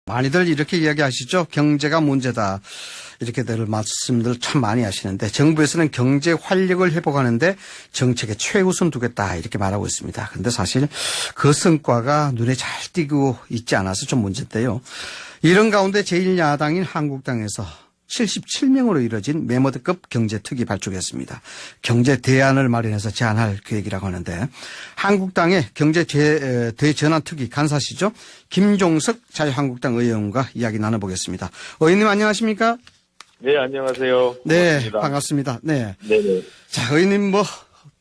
많이들 이렇게 이야기하시죠. 경제가 문제다. 이렇게들 말씀들 참 많이 하시는데 정부에서는 경제 활력을 회복하는데 정책에 최우선 두겠다 이렇게 말하고 있습니다. 그런데 사실 그 성과가 눈에 잘 띄고 있지 않아서 좀 문제인데요. 이런 가운데 제1야당인 한국당에서 77명으로 이뤄진 메모드급 경제특위 발족했습니다. 경제 대안을 마련해서 제안할 계획이라고 하는데 한국당의 경제 대전환특위 간사시죠. 김종석 자유한국당 의원과 이야기 나눠보겠습니다. 의원님 안녕하십니까? 네, 안녕하세요. 네, 반갑습니다. 네. 네네. 자, 의원님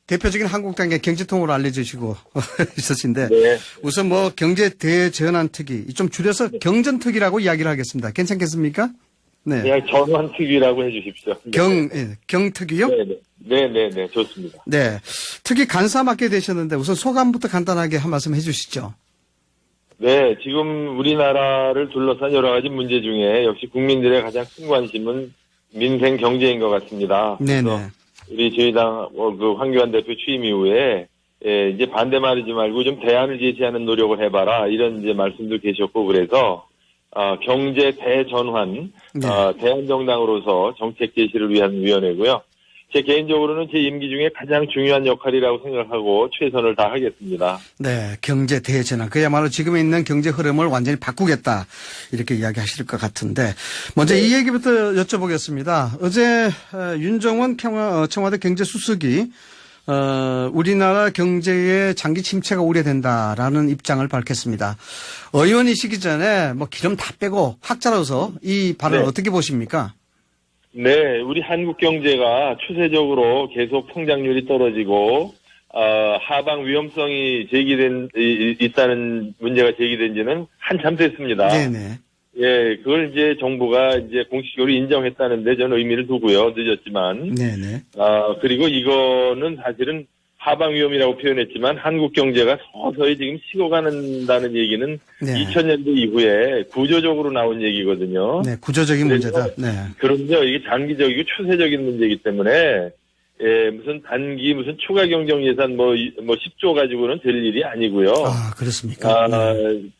대표적인 한국당의 경제통으로 알려주시고 있으신데 네. 우선 경제 대전환특위 좀 줄여서 경전특위라고 이야기를 하겠습니다. 괜찮겠습니까? 네. 그냥 전환특위라고 해주십시오. 경특위요? 네네, 좋습니다. 네. 특위 간사 맡게 되셨는데 우선 소감부터 간단하게 한 말씀 해주시죠. 네, 지금 우리나라를 둘러싼 여러 가지 문제 중에 역시 국민들의 가장 큰 관심은 민생 경제인 것 같습니다. 네네. 우리 저희 당, 황교안 대표 취임 이후에, 이제 반대 말하지 말고 좀 대안을 제시하는 노력을 해봐라. 이런 이제 말씀도 계셨고, 그래서, 경제 대전환, 네. 대한정당으로서 정책 제시를 위한 위원회고요. 제 개인적으로는 제 임기 중에 가장 중요한 역할이라고 생각하고 최선을 다하겠습니다. 네, 경제 대전환. 그야말로 지금 있는 경제 흐름을 완전히 바꾸겠다. 이렇게 이야기하실 것 같은데. 먼저 이 얘기부터 여쭤보겠습니다. 어제 윤정원 청와대 경제수석이 우리나라 경제의 장기 침체가 우려된다라는 입장을 밝혔습니다. 의원이시기 전에 기름 다 빼고 확 잘라서 이 발언을 네. 어떻게 보십니까? 네, 우리 한국 경제가 추세적으로 계속 성장률이 떨어지고, 하방 위험성이 있다는 문제가 제기된 지는 한참 됐습니다. 네네. 예, 그걸 이제 정부가 이제 공식적으로 인정했다는데 저는 의미를 두고요. 늦었지만. 네네. 그리고 이거는 사실은 하방 위험이라고 표현했지만 한국 경제가 서서히 지금 식어가는다는 얘기는 네. 2000년대 이후에 구조적으로 나온 얘기거든요. 네, 구조적인 문제다. 네. 그럼요. 이게 장기적이고 추세적인 문제이기 때문에 무슨 단기 무슨 추가 경정 예산 10조 가지고는 될 일이 아니고요. 아, 그렇습니까?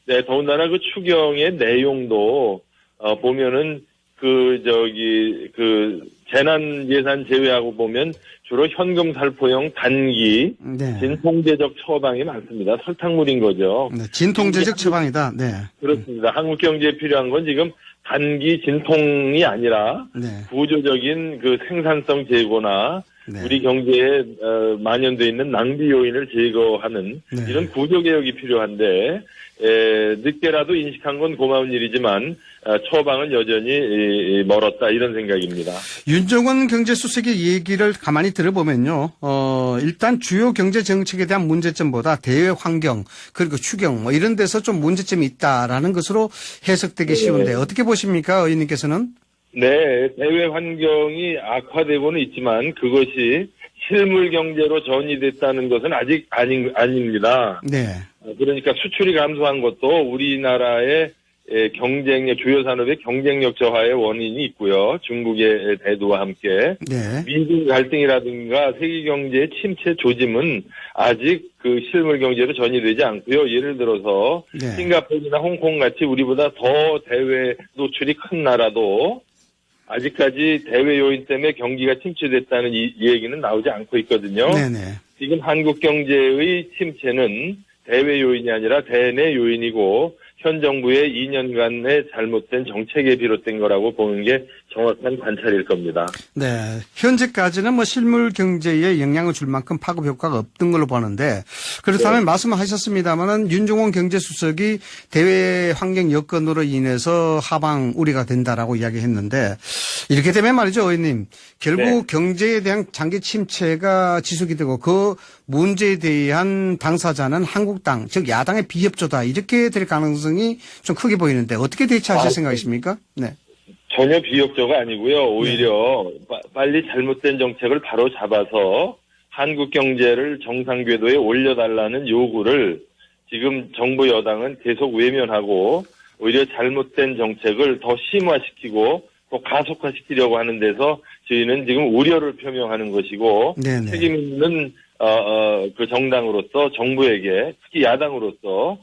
네, 더군다나 그 추경의 내용도 보면은 재난 예산 제외하고 보면 주로 현금 살포형 단기 네. 진통제적 처방이 많습니다. 설탕물인 거죠. 네, 진통제적 처방이다. 네. 그렇습니다. 한국 경제에 필요한 건 지금 단기 진통이 아니라 네. 구조적인 그 생산성 제고나 네. 우리 경제에 만연되어 있는 낭비 요인을 제거하는 네. 이런 구조 개혁이 필요한데 늦게라도 인식한 건 고마운 일이지만 처방은 여전히 멀었다 이런 생각입니다. 윤정원 경제수석의 얘기를 가만히 들어보면요. 일단 주요 경제 정책에 대한 문제점보다 대외 환경 그리고 추경 이런 데서 좀 문제점이 있다라는 것으로 해석되기 쉬운데 어떻게 보십니까, 의원님께서는? 네, 대외 환경이 악화되고는 있지만 그것이 실물 경제로 전이됐다는 것은 아직 아닙니다. 네. 그러니까 수출이 감소한 것도 우리나라의 주요 산업의 경쟁력 저하의 원인이 있고요. 중국의 대두와 함께. 네. 미중 갈등이라든가 세계 경제의 침체 조짐은 아직 그 실물 경제로 전이되지 않고요. 예를 들어서 네. 싱가포르나 홍콩 같이 우리보다 더 대외 노출이 큰 나라도 아직까지 대외 요인 때문에 경기가 침체됐다는 이 얘기는 나오지 않고 있거든요. 네네. 지금 한국 경제의 침체는 대외 요인이 아니라 대내 요인이고 현 정부의 2년간의 잘못된 정책에 비롯된 거라고 보는 게 정확한 관찰일 겁니다. 네. 현재까지는 실물 경제에 영향을 줄 만큼 파급 효과가 없던 걸로 보는데 그렇다면 네. 말씀하셨습니다만은 윤종원 경제수석이 대외 환경 여건으로 인해서 하방 우려가 된다라고 이야기했는데 이렇게 되면 말이죠, 의원님. 결국 네. 경제에 대한 장기 침체가 지속이 되고 그 문제에 대한 당사자는 한국당, 즉 야당의 비협조다 이렇게 될 가능성이 좀 크게 보이는데 어떻게 대처하실 생각이십니까? 네. 전혀 비협조가 아니고요. 오히려 빨리 잘못된 정책을 바로 잡아서 한국 경제를 정상 궤도에 올려달라는 요구를 지금 정부 여당은 계속 외면하고 오히려 잘못된 정책을 더 심화시키고 또 가속화시키려고 하는 데서 저희는 지금 우려를 표명하는 것이고 네네. 책임 있는 그 정당으로서 정부에게 특히 야당으로서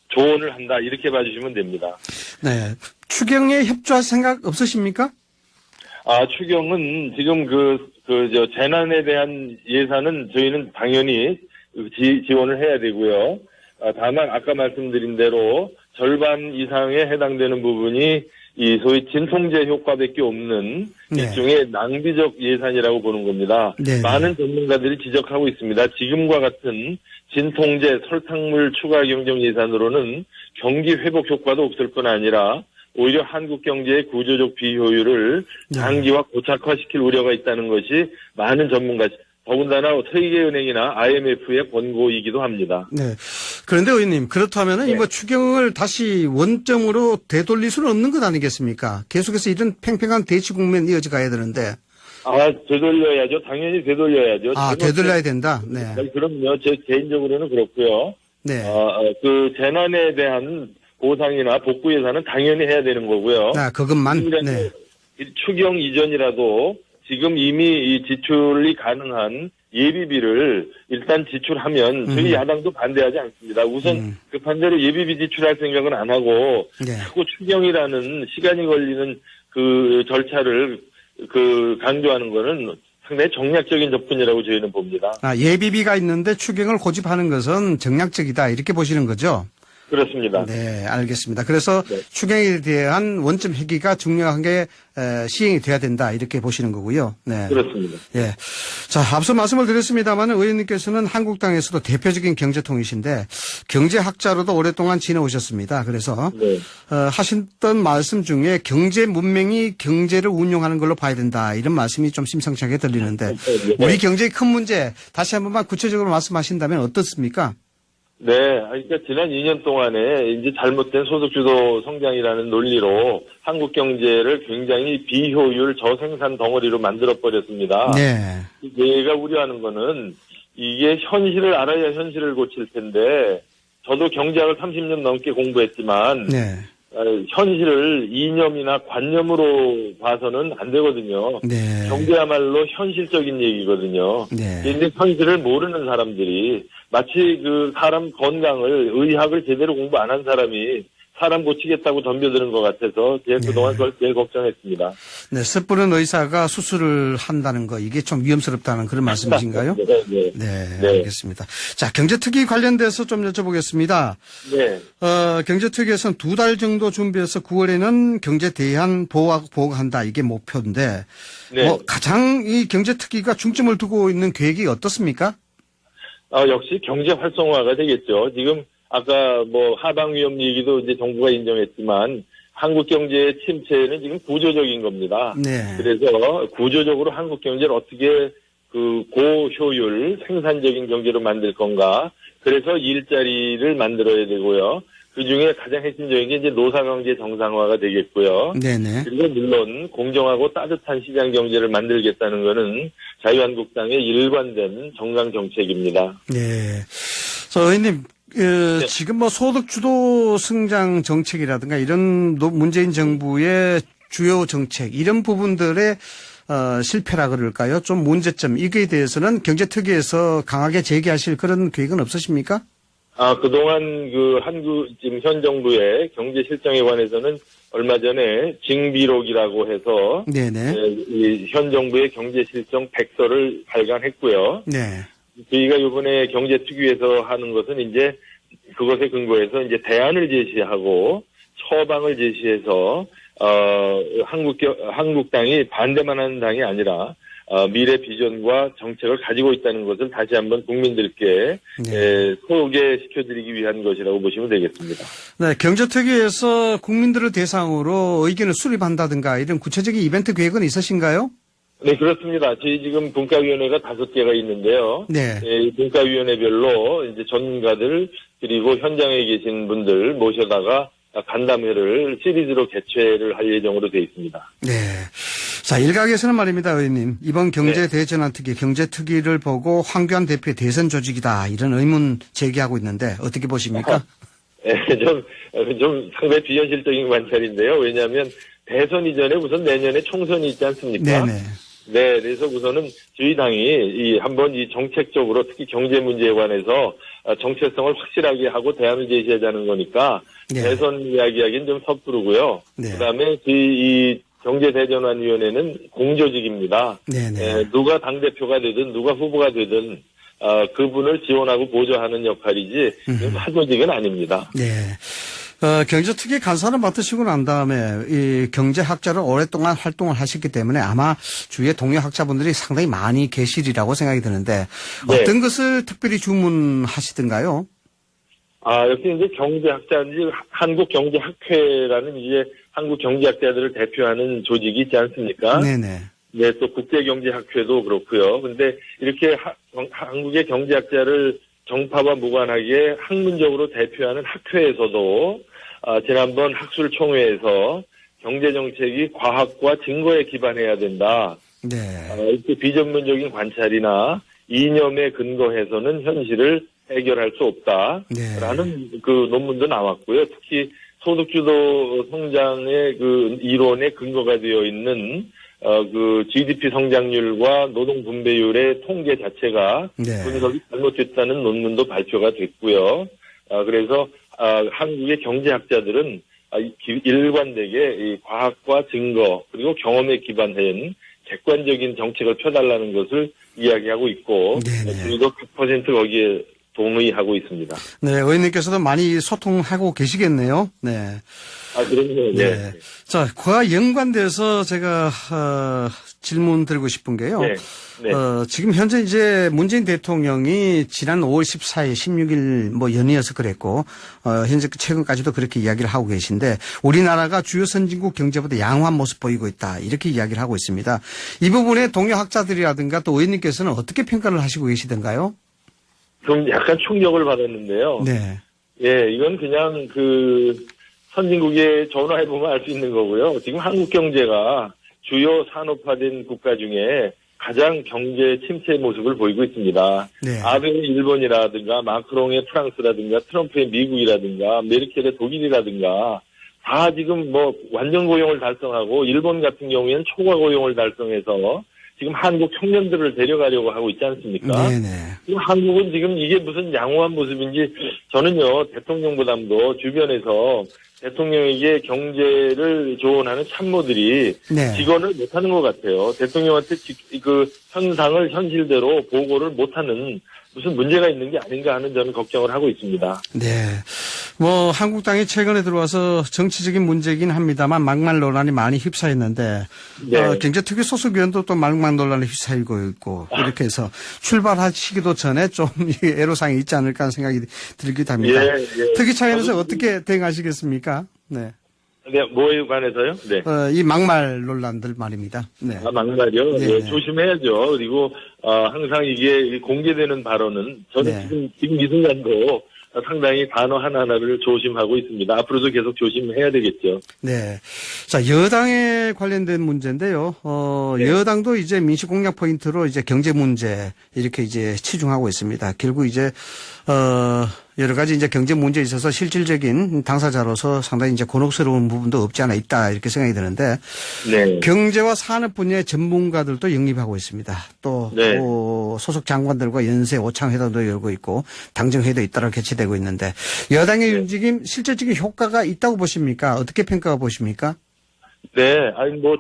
조언을 한다 이렇게 봐주시면 됩니다. 네. 추경에 협조할 생각 없으십니까? 추경은 지금 재난에 대한 예산은 저희는 당연히 지원을 해야 되고요. 다만 아까 말씀드린 대로 절반 이상에 해당되는 부분이 이 소위 진통제 효과밖에 없는 네. 일종의 낭비적 예산이라고 보는 겁니다. 네. 많은 전문가들이 지적하고 있습니다. 지금과 같은 진통제, 설탕물 추가 경정 예산으로는 경기 회복 효과도 없을 뿐 아니라 오히려 한국 경제의 구조적 비효율을 장기화 고착화시킬 우려가 있다는 것이 많은 전문가, 더군다나 세계은행이나 IMF의 권고이기도 합니다. 네. 그런데 의원님, 그렇다면은 뭐 추경을 다시 원점으로 되돌릴 수는 없는 것 아니겠습니까? 계속해서 이런 팽팽한 대치 국면 이어져 가야 되는데. 되돌려야죠. 당연히 되돌려야죠. 되돌려야 된다. 네. 그럼요. 제 개인적으로는 그렇고요. 네. 재난에 대한 보상이나 복구 예산은 당연히 해야 되는 거고요. 그것만. 네. 추경 이전이라도 지금 이미 이 지출이 가능한 예비비를 일단 지출하면 저희 야당도 반대하지 않습니다. 우선 급한 대로 예비비 지출할 생각은 안 하고 자꾸 추경이라는 시간이 걸리는 그 절차를 강조하는 거는 상당히 정략적인 접근이라고 저희는 봅니다. 예비비가 있는데 추경을 고집하는 것은 정략적이다 이렇게 보시는 거죠? 그렇습니다. 네, 알겠습니다. 그래서 추경에 대한 원점 회귀가 중요하게 시행이 돼야 된다 이렇게 보시는 거고요. 네, 그렇습니다. 예. 자, 앞서 말씀을 드렸습니다만 의원님께서는 한국당에서도 대표적인 경제통이신데 경제학자로도 오랫동안 지내오셨습니다. 그래서 하셨던 말씀 중에 경제 문명이 경제를 운용하는 걸로 봐야 된다 이런 말씀이 좀 심상찮게 들리는데 우리 경제의 큰 문제 다시 한 번만 구체적으로 말씀하신다면 어떻습니까? 네, 그러니까 지난 2년 동안에 이제 잘못된 소득주도 성장이라는 논리로 한국 경제를 굉장히 비효율 저생산 덩어리로 만들어버렸습니다. 네. 제가 우려하는 거는 이게 현실을 알아야 현실을 고칠 텐데 저도 경제학을 30년 넘게 공부했지만 현실을 이념이나 관념으로 봐서는 안 되거든요. 네. 경제야말로 현실적인 얘기거든요. 그런데 현실을 모르는 사람들이 마치 사람 건강을 의학을 제대로 공부 안 한 사람이 사람 고치겠다고 덤벼드는 것 같아서 제가 그동안 그걸 제일 걱정했습니다. 네, 섣부른 의사가 수술을 한다는 거 이게 좀 위험스럽다는 그런 말씀이신가요? 네, 알겠습니다. 자, 경제특위 관련돼서 좀 여쭤보겠습니다. 네. 경제특위에서는 2달 정도 준비해서 9월에는 경제 대안 보고한다 이게 목표인데 가장 이 경제특위가 중점을 두고 있는 계획이 어떻습니까? 역시 경제 활성화가 되겠죠. 지금 아까 하방 위험 얘기도 이제 정부가 인정했지만 한국 경제의 침체는 지금 구조적인 겁니다. 네. 그래서 구조적으로 한국 경제를 어떻게 고효율 생산적인 경제로 만들 건가. 그래서 일자리를 만들어야 되고요. 그중에 가장 핵심적인 게 이제 노사관계 정상화가 되겠고요. 네네. 그리고 물론 공정하고 따뜻한 시장 경제를 만들겠다는 것은 자유한국당의 일관된 정강 정책입니다. 네. 의원님, 지금 소득주도 성장 정책이라든가 이런 문재인 정부의 주요 정책 이런 부분들의 실패라 그럴까요? 좀 문제점 이거에 대해서는 경제특위에서 강하게 제기하실 그런 계획은 없으십니까? 그동안 지금 현 정부의 경제 실정에 관해서는 얼마 전에 징비록이라고 해서 현 정부의 경제 실정 100서를 발간했고요. 네. 저희가 이번에 경제특위에서 하는 것은 이제 그것에 근거해서 이제 대안을 제시하고 처방을 제시해서 한국당이 반대만 하는 당이 아니라 미래 비전과 정책을 가지고 있다는 것을 다시 한번 국민들께 소개시켜드리기 위한 것이라고 보시면 되겠습니다. 네, 경제특위에서 국민들을 대상으로 의견을 수립한다든가 이런 구체적인 이벤트 계획은 있으신가요? 네, 그렇습니다. 저희 지금 분과위원회가 5개가 있는데요. 네. 분과위원회별로 이제 전문가들 그리고 현장에 계신 분들 모셔다가 간담회를 시리즈로 개최를 할 예정으로 되어 있습니다. 네. 자, 일각에서는 말입니다, 의원님. 이번 경제대전환특위, 경제특위를 보고 황교안 대표의 대선 조직이다. 이런 의문 제기하고 있는데 어떻게 보십니까? 네, 좀 상당히 비현실적인 관찰인데요. 왜냐하면 대선 이전에 우선 내년에 총선이 있지 않습니까? 네네. 네, 그래서 우선은 저희 당이 한번 이 정책적으로 특히 경제 문제에 관해서 정체성을 확실하게 하고 대안을 제시하자는 거니까 네. 대선 이야기하기는 좀 섣부르고요. 네. 그다음에 이 경제대전환위원회는 공조직입니다. 네네. 누가 당대표가 되든 누가 후보가 되든 그분을 지원하고 보조하는 역할이지 사조직은 아닙니다. 네. 경제특위 간사를 맡으시고 난 다음에 이 경제학자를 오랫동안 활동을 하셨기 때문에 아마 주위에 동료 학자분들이 상당히 많이 계시리라고 생각이 드는데 네. 어떤 것을 특별히 주문하시던가요? 여기 이제 경제학자인지 한국경제학회라는 이제 한국 경제학자들을 대표하는 조직이 있지 않습니까? 네네. 네, 또 국제경제학회도 그렇고요. 근데 이렇게 한국의 경제학자를 정파와 무관하게 학문적으로 대표하는 학회에서도 지난번 학술총회에서 경제정책이 과학과 증거에 기반해야 된다. 네. 이렇게 비전문적인 관찰이나 이념에 근거해서는 현실을 해결할 수 없다라는 네. 그 논문도 나왔고요. 특히 소득주도 성장의 그 이론에 근거가 되어 있는 그 GDP 성장률과 노동 분배율의 통계 자체가 네. 분석이 잘못됐다는 논문도 발표가 됐고요. 그래서 한국의 경제학자들은 일관되게 이 과학과 증거 그리고 경험에 기반한 객관적인 정책을 펴달라는 것을 이야기하고 있고 저희도 100% 거기에 동의하고 있습니다. 네, 의원님께서도 많이 소통하고 계시겠네요. 네. 그럼요. 네. 자, 그와 연관돼서 제가 질문 드리고 싶은 게요. 네. 네. 지금 현재 이제 문재인 대통령이 지난 5월 14일, 16일 뭐 연이어서 그랬고 현재 최근까지도 그렇게 이야기를 하고 계신데 우리나라가 주요 선진국 경제보다 양호한 모습 보이고 있다. 이렇게 이야기를 하고 있습니다. 이 부분에 동료 학자들이라든가 또 의원님께서는 어떻게 평가를 하시고 계시던가요? 좀 약간 충격을 받았는데요. 네. 예, 이건 그냥 선진국에 전화해보면 알 수 있는 거고요. 지금 한국 경제가 주요 산업화된 국가 중에 가장 경제 침체 모습을 보이고 있습니다. 네. 아베의 일본이라든가 마크롱의 프랑스라든가 트럼프의 미국이라든가 메르켈의 독일이라든가 다 지금 완전 고용을 달성하고 일본 같은 경우에는 초과 고용을 달성해서 지금 한국 청년들을 데려가려고 하고 있지 않습니까? 네네. 지금 한국은 지금 이게 무슨 양호한 모습인지 저는요 대통령보다도 주변에서 대통령에게 경제를 조언하는 참모들이 네. 직언을 못하는 것 같아요. 대통령한테 그 현상을 현실대로 보고를 못하는 무슨 문제가 있는 게 아닌가 하는 저는 걱정을 하고 있습니다. 네. 한국당이 최근에 들어와서 정치적인 문제이긴 합니다만 막말 논란이 많이 휩싸였는데, 네. 경제특위 소속위원도 또 막말 논란에 휩싸이고 있고, 이렇게 해서 출발하시기도 전에 좀 애로사항이 있지 않을까 하는 생각이 들기도 합니다. 예, 예. 특위 차원에서 어떻게 대응하시겠습니까? 네. 네, 뭐에 관해서요? 네. 이 막말 논란들 말입니다. 네. 막말이요? 네. 예, 조심해야죠. 그리고, 항상 이게 공개되는 발언은 저는 네. 지금 이 순간도 상당히 단어 하나하나를 조심하고 있습니다. 앞으로도 계속 조심해야 되겠죠. 네. 자, 여당에 관련된 문제인데요. 네. 여당도 이제 민식 공약 포인트로 이제 경제 문제 이렇게 이제 치중하고 있습니다. 결국 이제, 여러 가지 이제 경제 문제에 있어서 실질적인 당사자로서 상당히 이제 곤혹스러운 부분도 없지 않아 있다 이렇게 생각이 드는데 네. 경제와 산업 분야의 전문가들도 영입하고 있습니다. 또 네. 소속 장관들과 연쇄 오창회담도 열고 있고 당정회의도 잇따라 개최되고 있는데 여당의 움직임 실질적인 효과가 있다고 보십니까? 어떻게 평가해 보십니까? 네.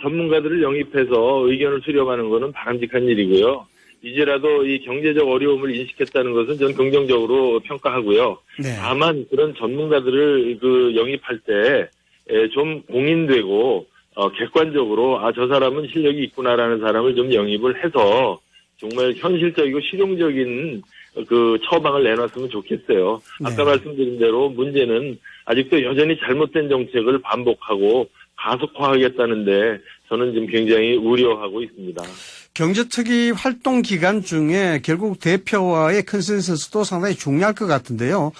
전문가들을 영입해서 의견을 수렴하는 것은 바람직한 일이고요. 이제라도 이 경제적 어려움을 인식했다는 것은 저는 긍정적으로 평가하고요. 네. 다만 그런 전문가들을 영입할 때 좀 공인되고 객관적으로 저 사람은 실력이 있구나라는 사람을 좀 영입을 해서 정말 현실적이고 실용적인 처방을 내놨으면 좋겠어요. 네. 아까 말씀드린 대로 문제는 아직도 여전히 잘못된 정책을 반복하고 가속화하겠다는데 저는 지금 굉장히 우려하고 있습니다. 경제특위 활동 기간 중에 결국 대표와의 컨센서스도 상당히 중요할 것 같은데요.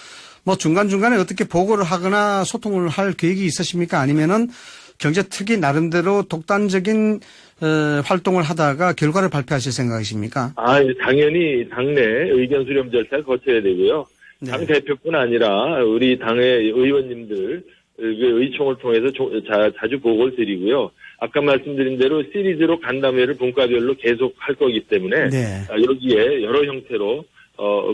중간중간에 어떻게 보고를 하거나 소통을 할 계획이 있으십니까? 아니면은 경제특위 나름대로 독단적인 활동을 하다가 결과를 발표하실 생각이십니까? 당연히 당내 의견 수렴 절차를 거쳐야 되고요. 네. 당 대표뿐 아니라 우리 당의 의원님들 의총을 통해서 자주 보고를 드리고요. 아까 말씀드린 대로 시리즈로 간담회를 분과별로 계속 할 거기 때문에 네. 여기에 여러 형태로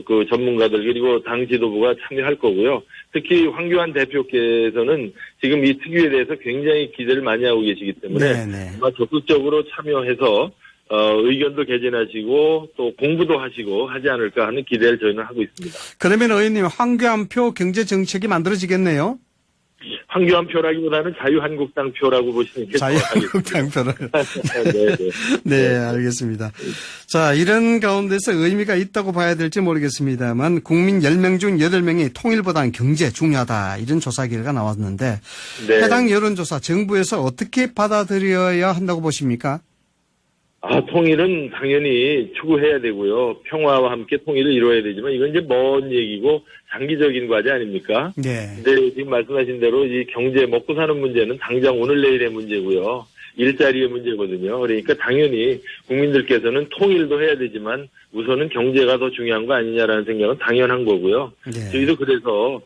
그 전문가들 그리고 당 지도부가 참여할 거고요. 특히 황교안 대표께서는 지금 이 특위에 대해서 굉장히 기대를 많이 하고 계시기 때문에 네. 아마 적극적으로 참여해서 의견도 개진하시고 또 공부도 하시고 하지 않을까 하는 기대를 저희는 하고 있습니다. 그러면 의원님 황교안표 경제정책이 만들어지겠네요? 황교안 표라기보다는 자유한국당 표라고 보시는 게 자유한국당 표를. 네, 네, 알겠습니다. 자, 이런 가운데서 의미가 있다고 봐야 될지 모르겠습니다만 국민 10명 중 8명이 통일보다는 경제 중요하다 이런 조사 결과가 나왔는데 네. 해당 여론조사 정부에서 어떻게 받아들여야 한다고 보십니까? 통일은 당연히 추구해야 되고요. 평화와 함께 통일을 이루어야 되지만 이건 이제 먼 얘기고 장기적인 과제 아닙니까? 네. 근데 지금 말씀하신 대로 이 경제 먹고 사는 문제는 당장 오늘 내일의 문제고요. 일자리의 문제거든요. 그러니까 당연히 국민들께서는 통일도 해야 되지만 우선은 경제가 더 중요한 거 아니냐라는 생각은 당연한 거고요. 네. 저희도 그래서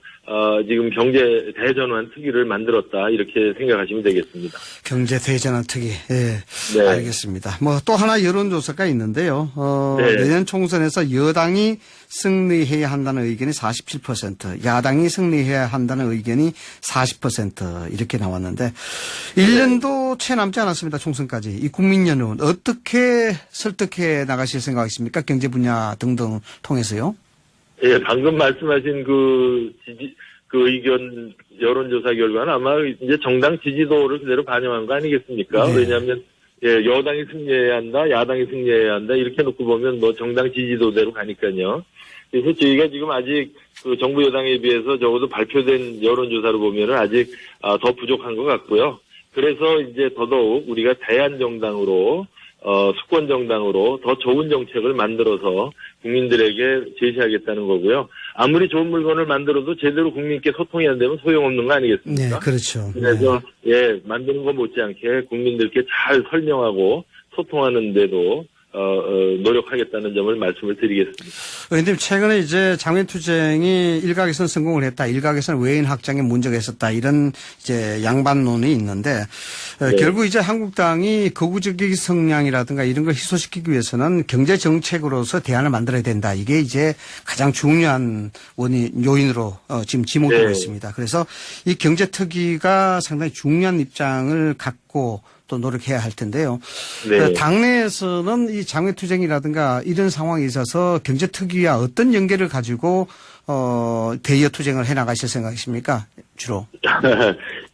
지금 경제 대전환 특위를 만들었다 이렇게 생각하시면 되겠습니다. 경제 대전환 특위. 예. 네. 알겠습니다. 뭐 또 하나 여론조사가 있는데요. 네. 내년 총선에서 여당이 승리해야 한다는 의견이 47%, 야당이 승리해야 한다는 의견이 40% 이렇게 나왔는데 1년도 채 남지 않았습니다. 총선까지. 이 국민연은 어떻게 설득해 나가실 생각이십니까? 경제 분야 등등 통해서요. 예, 방금 말씀하신 그 의견 여론조사 결과는 아마 이제 정당 지지도를 그대로 반영한 거 아니겠습니까? 네. 왜냐하면 여당이 승리해야 한다, 야당이 승리해야 한다 이렇게 놓고 보면 뭐 정당 지지도대로 가니까요. 그래서 저희가 지금 아직 그 정부 여당에 비해서 적어도 발표된 여론조사로 보면은 아직 더 부족한 것 같고요. 그래서 이제 더더욱 우리가 대안정당으로 수권정당으로 더 좋은 정책을 만들어서 국민들에게 제시하겠다는 거고요. 아무리 좋은 물건을 만들어도 제대로 국민께 소통이 안 되면 소용없는 거 아니겠습니까? 네, 그렇죠. 그래서 만드는 거 못지않게 국민들께 잘 설명하고 소통하는데도 노력하겠다는 점을 말씀을 드리겠습니다. 의원님, 최근에 이제 장외투쟁이 일각에서는 성공을 했다, 일각에서는 외인 확장에 문제가 있었다, 이런 이제 양반론이 있는데, 네. 결국 이제 한국당이 거구적인 성향이라든가 이런 걸 희소시키기 위해서는 경제 정책으로서 대안을 만들어야 된다. 이게 이제 가장 중요한 요인으로 지금 지목되고 네. 있습니다. 그래서 이 경제특위가 상당히 중요한 입장을 갖고 또 노력해야 할 텐데요. 네. 당내에서는 이 장외투쟁이라든가 이런 상황에 있어서 경제특위와 어떤 연계를 가지고 대여 투쟁을 해나가실 생각이십니까? 주로.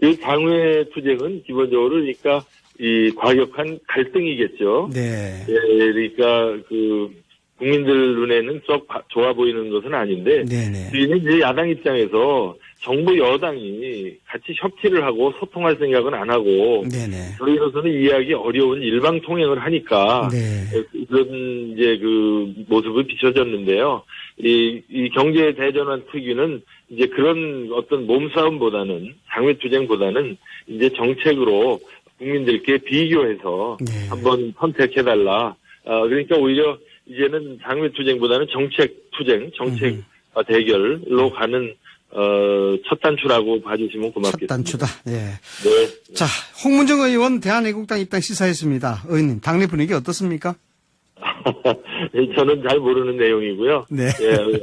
이 장외투쟁은 기본적으로 그러니까 이 과격한 갈등이겠죠. 네. 그러니까 그 국민들 눈에는 썩 좋아 보이는 것은 아닌데 네네. 저희는 이제 야당 입장에서 정부 여당이 같이 협치를 하고 소통할 생각은 안 하고 네네. 저희로서는 이해하기 어려운 일방통행을 하니까 네. 그런 이제 그 모습을 비춰졌는데요. 이 경제 대전환 특위는 이제 그런 어떤 몸싸움보다는 장외투쟁보다는 이제 정책으로 국민들께 비교해서 네. 한번 선택해달라. 그러니까 오히려 이제는 장외투쟁보다는 정책투쟁, 정책 대결로 가는 첫 단추라고 봐주시면 고맙겠습니다. 첫 단추다. 네. 네. 자, 홍문정 의원 대한애국당 입당 시사했습니다. 의원님, 당내 분위기 어떻습니까? 저는 잘 모르는 내용이고요. 네.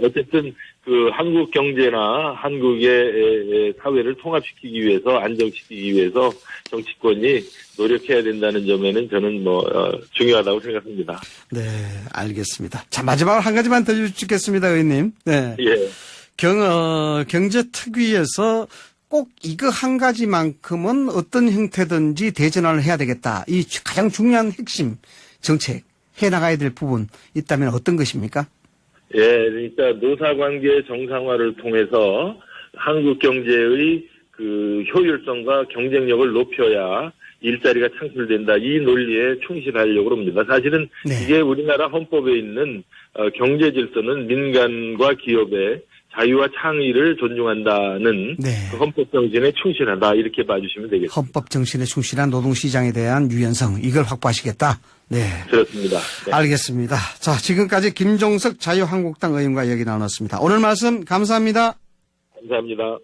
어쨌든 그 한국 경제나 한국의 사회를 통합시키기 위해서 안정시키기 위해서 정치권이 노력해야 된다는 점에는 저는 중요하다고 생각합니다. 네, 알겠습니다. 자, 마지막으로 한 가지만 더 여쭙겠습니다, 의원님. 네. 예. 경제특위에서 꼭 이거 한 가지만큼은 어떤 형태든지 대전환을 해야 되겠다. 이 가장 중요한 핵심 정책 해나가야 될 부분 있다면 어떤 것입니까? 그러니까 노사관계 정상화를 통해서 한국 경제의 그 효율성과 경쟁력을 높여야 일자리가 창출된다. 이 논리에 충실하려고 합니다. 사실은 네. 이게 우리나라 헌법에 있는 경제 질서는 민간과 기업의 자유와 창의를 존중한다는 네. 그 헌법 정신에 충실하다 이렇게 봐주시면 되겠습니다. 헌법 정신에 충실한 노동시장에 대한 유연성 이걸 확보하시겠다. 네. 그렇습니다. 네. 알겠습니다. 자, 지금까지 김종석 자유한국당 의원과 이야기 나눴습니다. 오늘 말씀 감사합니다. 감사합니다.